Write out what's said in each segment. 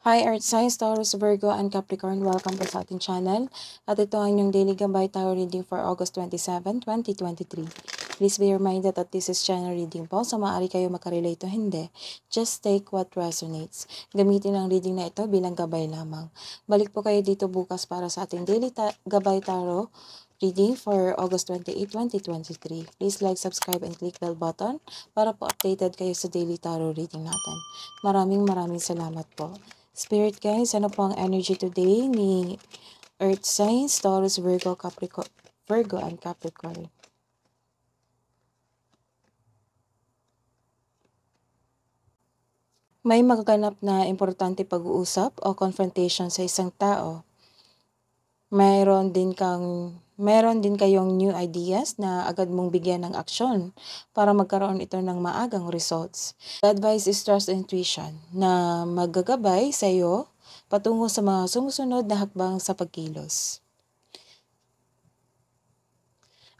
Hi Earth Signs, Taurus, Virgo, and Capricorn. Welcome po sa ating channel. At ito ang inyong daily gabay tarot reading for August 27, 2023. Please be reminded that this is channel reading po, so maaari kayo makarelate o hindi. Just take what resonates. Gamitin ang reading na ito bilang gabay lamang. Balik po kayo dito bukas para sa ating daily gabay tarot reading for August 28, 2023. Please like, subscribe, and click bell button para po updated kayo sa daily tarot reading natin. Maraming salamat po. Spirit guys, ano po ang energy today ni Earth Signs, Taurus, Virgo, Virgo and Capricorn? May magaganap na importante pag-uusap o confrontation sa isang tao. Meron din kayong new ideas na agad mong bigyan ng aksyon para magkaroon ito ng maagang results. The advice is trust intuition na maggagabay sa iyo patungo sa mga sumusunod na hakbang sa pagkilos.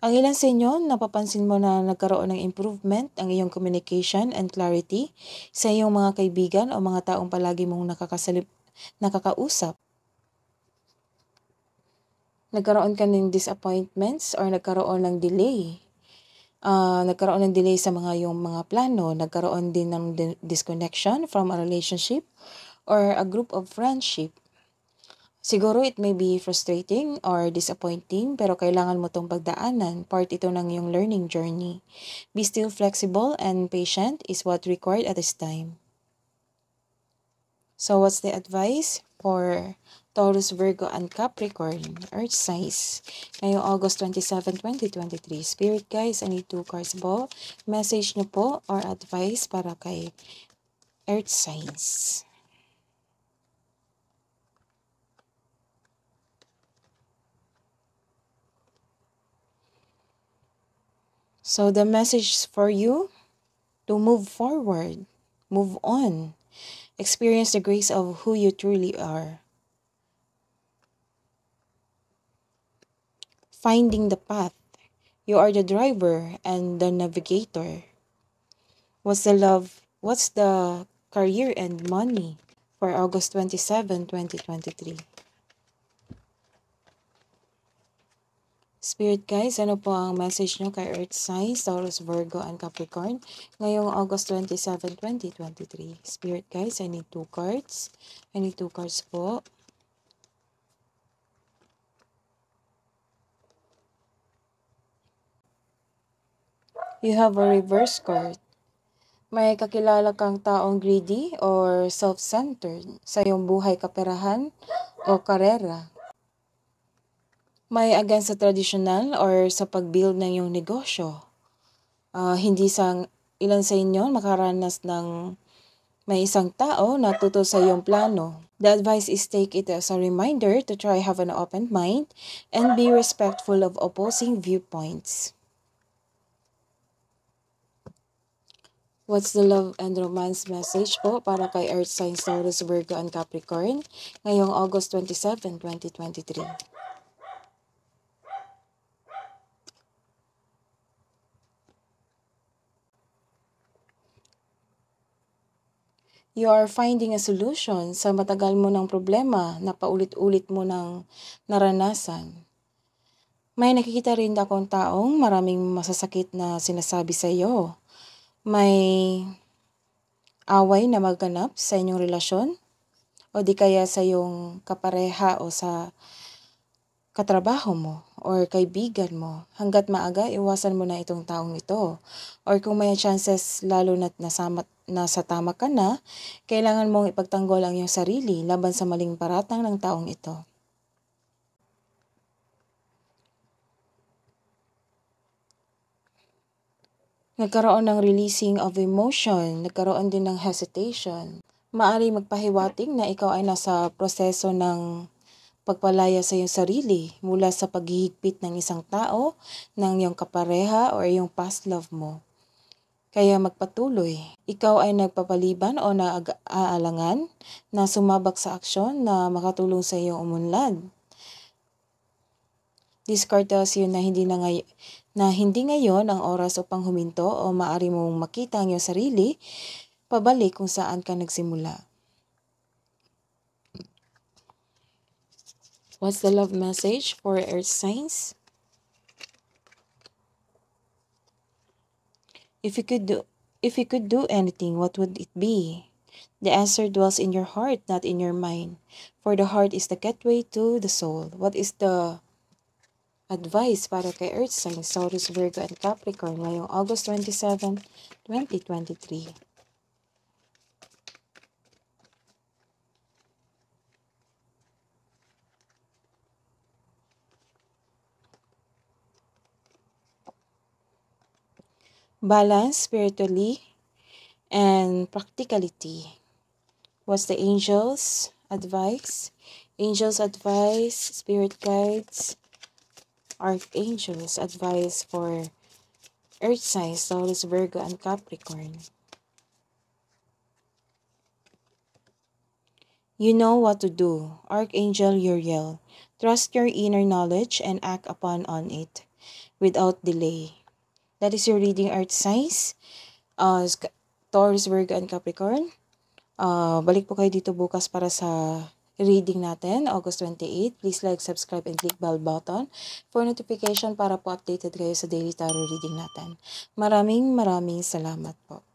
Ang ilan sa inyo, napapansin mo na nagkaroon ng improvement ang iyong communication and clarity sa iyong mga kaibigan o mga taong palagi mong nakakausap. Nagkaroon ka ng disappointments or nagkaroon ng delay. Nagkaroon ng delay sa iyong mga plano. Nagkaroon din ng disconnection from a relationship or a group of friendship. Siguro it may be frustrating or disappointing pero kailangan mo itong pagdaanan. Part ito ng iyong learning journey. Be still flexible and patient is what required at this time. So what's the advice for Taurus, Virgo, and Capricorn, Earth signs, ngayong August 27, 2023. Spirit guys, I need 2 cards po. Message nyo po or advice para kay Earth signs. So the message for you, to move forward, move on, experience the grace of who you truly are. Finding the path. You are the driver and the navigator. What's the career and money for August 27, 2023? Spirit guys, ano po ang message nyo kay Earth Signs, Taurus, Virgo, and Capricorn ngayong August 27, 2023? Spirit guys, I need 2 cards. I need 2 cards po. You have a reverse card. May kakilala kang taong greedy or self-centered sa iyong buhay, kaperahan o karera. May against sa traditional or sa pag-build ng iyong negosyo. Hindi sa ilan sa inyo makaranas ng may isang tao na tutol sa iyong plano. The advice is take it as a reminder to try have an open mind and be respectful of opposing viewpoints. What's the love and romance message po para kay Earth signs, Taurus, Virgo, and Capricorn ngayong August 27, 2023? You are finding a solution sa matagal mo ng problema na paulit-ulit mo ng naranasan. May nakikita rin akong taong maraming masasakit na sinasabi sa iyo. May away na maganap sa inyong relasyon o di kaya sa iyong kapareha o sa katrabaho mo or kaibigan mo. Hanggat maaga, iwasan mo na itong taong ito. Or kung may chances lalo na't nasa tama ka na, kailangan mong ipagtanggol ang iyong sarili laban sa maling paratang ng taong ito. Nagkaroon ng releasing of emotion, nagkaroon din ng hesitation. Maari magpahiwatig na ikaw ay nasa proseso ng pagpalaya sa iyong sarili mula sa paghihigpit ng isang tao, ng iyong kapareha o iyong past love mo. Kaya magpatuloy. Ikaw ay nagpapaliban o naaalangan na sumabak sa aksyon na makatulong sa iyong umunlad. This card tells you na hindi ngayon ang oras upang huminto o maaari mong makita ang iyong sarili pabalik kung saan ka nagsimula. What's the love message for earth signs? If you could do if you could do anything, what would it be? The answer dwells in your heart, not in your mind. For the heart is the gateway to the soul. What is the advice para kay Earth signs, Taurus, Virgo, and Capricorn ngayong August 27, 2023? Balance spiritually and practicality. What's the angels' advice? Angels' advice, spirit guides, archangels' advice for Earth signs, Taurus, Virgo, and Capricorn. You know what to do. Archangel Uriel. Trust your inner knowledge and act upon on it without delay. That is your reading, Earth signs. Taurus, Virgo, and Capricorn. Balik po kayo dito bukas para sa reading natin, August 28. Please like, subscribe, and click bell button for notification para po updated kayo sa daily tarot reading natin. Maraming salamat po.